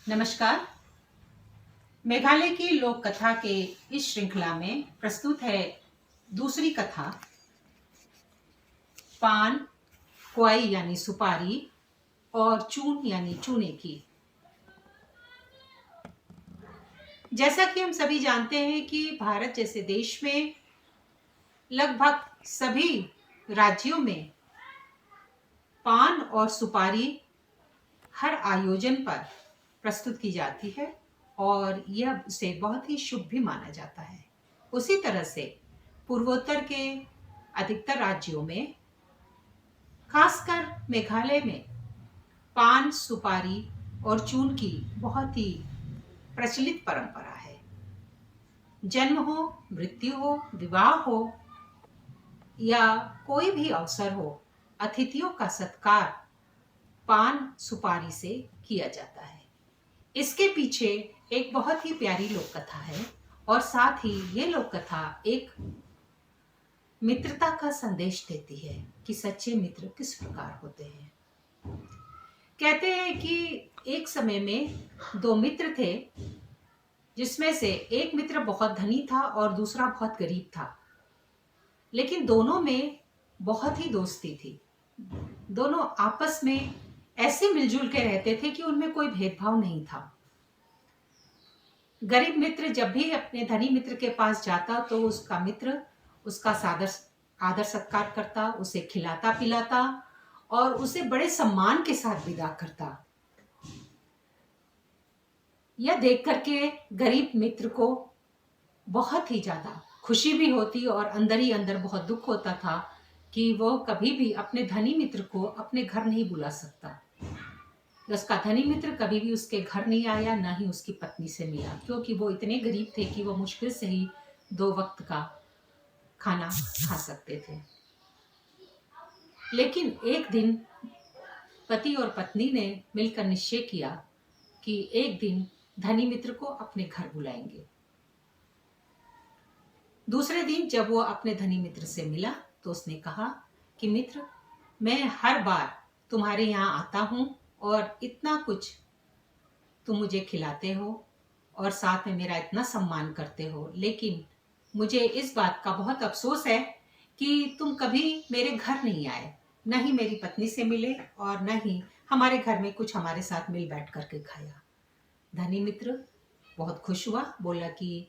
नमस्कार। मेघालय की लोक कथा के इस श्रृंखला में प्रस्तुत है दूसरी कथा, पान, क्वाई यानी सुपारी और चून यानी चूने की। जैसा कि हम सभी जानते हैं कि भारत जैसे देश में लगभग सभी राज्यों में पान और सुपारी हर आयोजन पर प्रस्तुत की जाती है और यह उसे बहुत ही शुभ भी माना जाता है। उसी तरह से पूर्वोत्तर के अधिकतर राज्यों में, खासकर मेघालय में, पान, सुपारी और चून की बहुत ही प्रचलित परंपरा है। जन्म हो, मृत्यु हो, विवाह हो या कोई भी अवसर हो, अतिथियों का सत्कार पान सुपारी से किया जाता है। इसके पीछे एक बहुत ही प्यारी लोक कथा है और साथ ही ये लोक कथा एक मित्रता का संदेश देती है कि सच्चे मित्र किस प्रकार होते हैं। कहते हैं कि एक समय में दो मित्र थे, जिसमें से एक मित्र बहुत धनी था और दूसरा बहुत गरीब था, लेकिन दोनों में बहुत ही दोस्ती थी। दोनों आपस में ऐसे मिलजुल के रहते थे कि उनमें कोई भेदभाव नहीं था। गरीब मित्र जब भी अपने धनी मित्र के पास जाता तो उसका मित्र उसका आदर सत्कार करता, उसे खिलाता पिलाता और उसे बड़े सम्मान के साथ विदा करता। यह देख करके गरीब मित्र को बहुत ही ज्यादा खुशी भी होती और अंदर ही अंदर बहुत दुख होता था कि वो कभी भी अपने धनी मित्र को अपने घर नहीं बुला सकता। उसका धनी मित्र कभी भी उसके घर नहीं आया, ना ही उसकी पत्नी से मिला, क्योंकि वो इतने गरीब थे कि वो मुश्किल से ही 2 वक्त का खाना खा सकते थे। लेकिन एक दिन पति और पत्नी ने मिलकर निश्चय किया कि एक दिन धनी मित्र को अपने घर बुलाएंगे। दूसरे दिन जब वो अपने धनी मित्र से मिला तो उसने कहा कि मित्र, मैं हर बार तुम्हारे यहाँ आता हूँ और इतना कुछ तुम मुझे खिलाते हो और साथ में मेरा इतना सम्मान करते हो, लेकिन मुझे इस बात का बहुत अफसोस है कि तुम कभी मेरे घर नहीं आए, न ही मेरी पत्नी से मिले और न ही हमारे घर में कुछ हमारे साथ मिल बैठ करके खाया। धनी मित्र बहुत खुश हुआ, बोला कि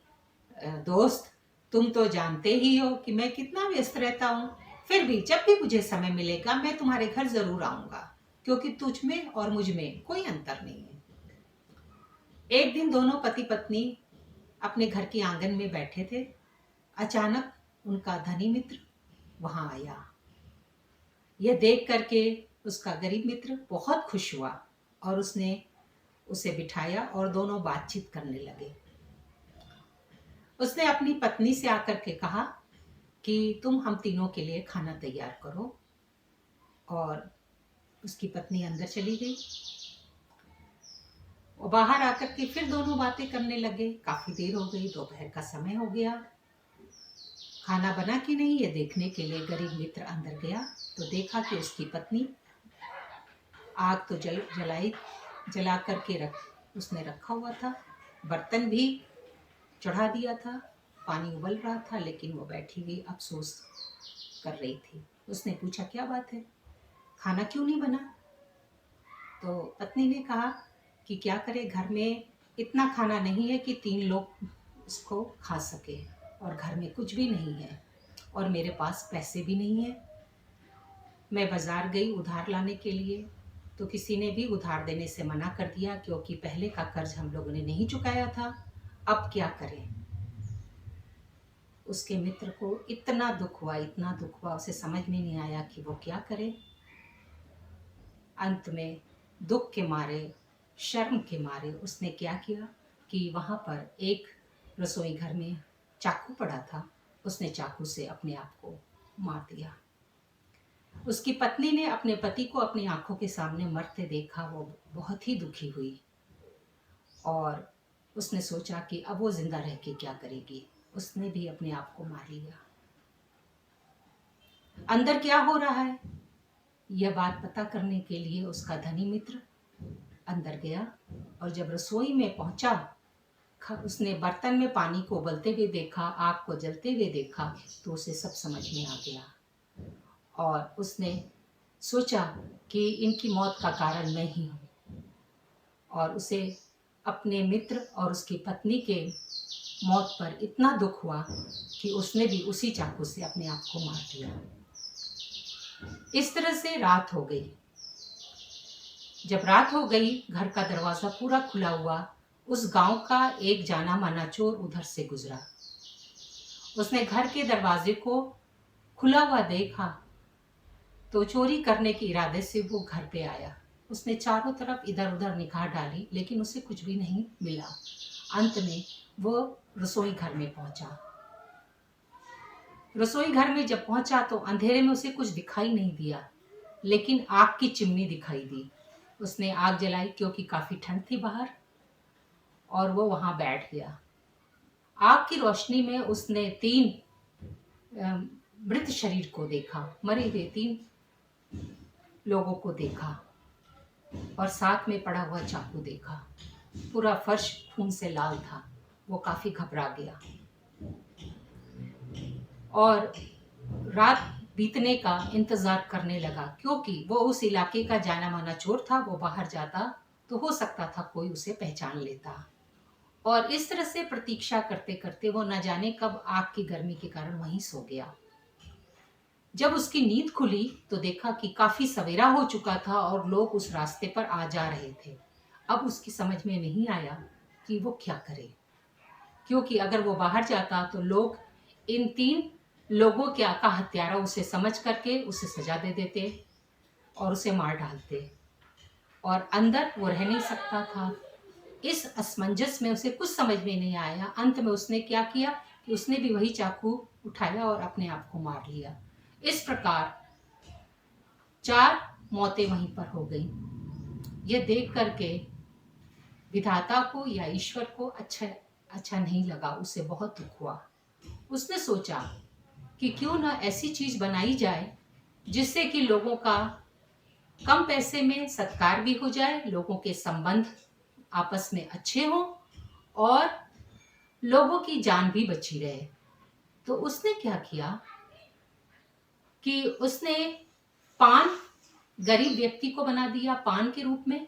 दोस्त, तुम तो जानते ही हो कि मैं कितना व्यस्त रहता हूँ, फिर भी जब भी मुझे समय मिलेगा मैं तुम्हारे घर जरूर आऊंगा, क्योंकि तुझ में और मुझ में कोई अंतर नहीं है। एक दिन दोनों पति पत्नी अपने घर के आंगन में बैठे थे। अचानक उनका धनी मित्र वहां आया। यह देख करके उसका गरीब मित्र बहुत खुश हुआ और उसने उसे बिठाया और दोनों बातचीत करने लगे। उसने अपनी पत्नी से आकर के कहा कि तुम हम तीनों के लिए खाना तैयार करो, और उसकी पत्नी अंदर चली गई। वो बाहर आकर के फिर दोनों बातें करने लगे। काफी देर हो गई, दोपहर का समय हो गया। खाना बना कि नहीं ये देखने के लिए गरीब मित्र अंदर गया तो देखा कि उसकी पत्नी आग तो जला करके उसने रखा हुआ था, बर्तन भी चढ़ा दिया था, पानी उबल रहा था, लेकिन वो बैठी हुई अफसोस कर रही थी। उसने पूछा, क्या बात है, खाना क्यों नहीं बना? तो पत्नी ने कहा कि क्या करे, घर में इतना खाना नहीं है कि 3 लोग उसको खा सके, और घर में कुछ भी नहीं है और मेरे पास पैसे भी नहीं है। मैं बाजार गई उधार लाने के लिए, तो किसी ने भी उधार देने से मना कर दिया, क्योंकि पहले का कर्ज हम लोगों ने नहीं चुकाया था। अब क्या करें? उसके मित्र को इतना दुख हुआ, इतना दुख हुआ, उसे समझ में नहीं आया कि वो क्या करे। अंत में दुख के मारे, शर्म के मारे उसने क्या किया कि वहां पर एक रसोई घर में चाकू पड़ा था, उसने चाकू से अपने आप को मार दिया। उसकी पत्नी ने अपने पति को अपनी आंखों के सामने मरते देखा। वो बहुत ही दुखी हुई और उसने सोचा कि अब वो जिंदा रह के क्या करेगी। उसने भी अपने आप को मार लिया। अंदर क्या हो रहा है यह बात पता करने के लिए उसका धनी मित्र अंदर गया और जब रसोई में पहुंचा, उसने बर्तन में पानी को उबलते हुए देखा, आग को जलते हुए देखा, तो उसे सब समझ में आ गया और उसने सोचा कि इनकी मौत का कारण मैं ही हूँ। और उसे अपने मित्र और उसकी पत्नी के मौत पर इतना दुख हुआ कि उसने भी उसी चाकू से अपने आप को मार दिया। इस तरह से रात हो गई। जब रात हो गई, घर का दरवाजा पूरा खुला हुआ, उस गांव का एक जाना माना चोर उधर से गुजरा। उसने घर के दरवाजे को खुला हुआ देखा तो चोरी करने के इरादे से वो घर पे आया। उसने चारों तरफ इधर उधर निगाह डाली, लेकिन उसे कुछ भी नहीं मिला। अंत में वो रसोई घर में पहुंचा। रसोई घर में जब पहुंचा तो अंधेरे में उसे कुछ दिखाई नहीं दिया, लेकिन आग की चिमनी दिखाई दी। उसने आग जलाई क्योंकि काफी ठंड थी बाहर, और वो वहां बैठ गया। आग की रोशनी में उसने 3 मृत शरीर को देखा, मरे हुए 3 लोगों को देखा, और साथ में पड़ा हुआ चाकू देखा। पूरा फर्श खून से लाल था। वो काफी घबरा गया और रात बीतने का इंतजार करने लगा, क्योंकि वो उस इलाके का जाना माना चोर था। वो बाहर जाता तो हो सकता था कोई उसे पहचान लेता। और इस तरह से प्रतीक्षा करते करते वो न जाने कब आग की गर्मी के कारण वहीं सो गया। जब उसकी नींद खुली तो देखा कि काफी सवेरा हो चुका था और लोग उस रास्ते पर आ जा रहे थे। अब उसकी समझ में नहीं आया कि वो क्या करे, क्योंकि अगर वो बाहर जाता तो लोग इन 3 लोगों क्या का हत्यारा उसे समझ करके उसे सजा दे देते और उसे मार डालते, और अंदर वो रह नहीं सकता था। इस असमंजस में उसे कुछ समझ में नहीं आया। अंत में उसने क्या किया कि उसने भी वही चाकू उठाया और अपने आप को मार लिया। इस प्रकार 4 मौतें वहीं पर हो गई। यह देख करके विधाता को या ईश्वर को अच्छा नहीं लगा, उसे बहुत दुख हुआ। उसने सोचा कि क्यों ना ऐसी चीज बनाई जाए जिससे कि लोगों का कम पैसे में सत्कार भी हो जाए, लोगों के संबंध आपस में अच्छे हों और लोगों की जान भी बची रहे। तो उसने क्या किया कि उसने पान गरीब व्यक्ति को बना दिया पान के रूप में,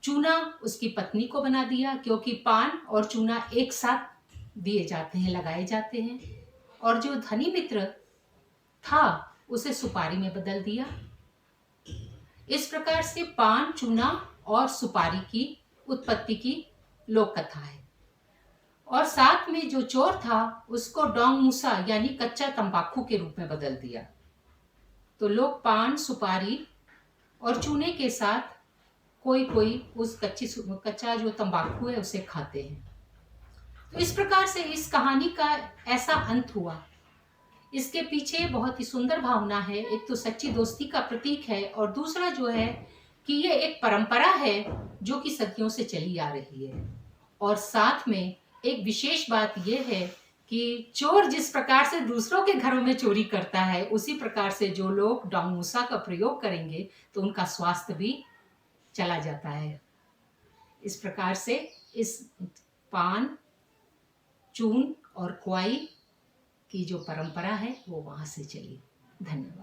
चूना उसकी पत्नी को बना दिया, क्योंकि पान और चूना एक साथ दिए जाते हैं, लगाए जाते हैं, और जो धनी मित्र था उसे सुपारी में बदल दिया। इस प्रकार से पान, चूना और सुपारी की उत्पत्ति की लोक कथा है। और साथ में जो चोर था उसको डोंग मूसा यानी कच्चा तंबाकू के रूप में बदल दिया। तो लोग पान, सुपारी और चूने के साथ कोई कोई उस कच्चा जो तंबाकू है उसे खाते हैं। तो इस प्रकार से इस कहानी का ऐसा अंत हुआ। इसके पीछे बहुत ही सुंदर भावना है। एक तो सच्ची दोस्ती का प्रतीक है, और दूसरा जो है कि ये एक परंपरा है जो कि सदियों से चली आ रही है। और साथ में एक विशेष बात यह है कि चोर जिस प्रकार से दूसरों के घरों में चोरी करता है, उसी प्रकार से जो लोग डोंग मूसा का प्रयोग करेंगे तो उनका स्वास्थ्य भी चला जाता है। इस प्रकार से इस पान, चून और क्वाई की जो परंपरा है वो वहां से चली। धन्यवाद।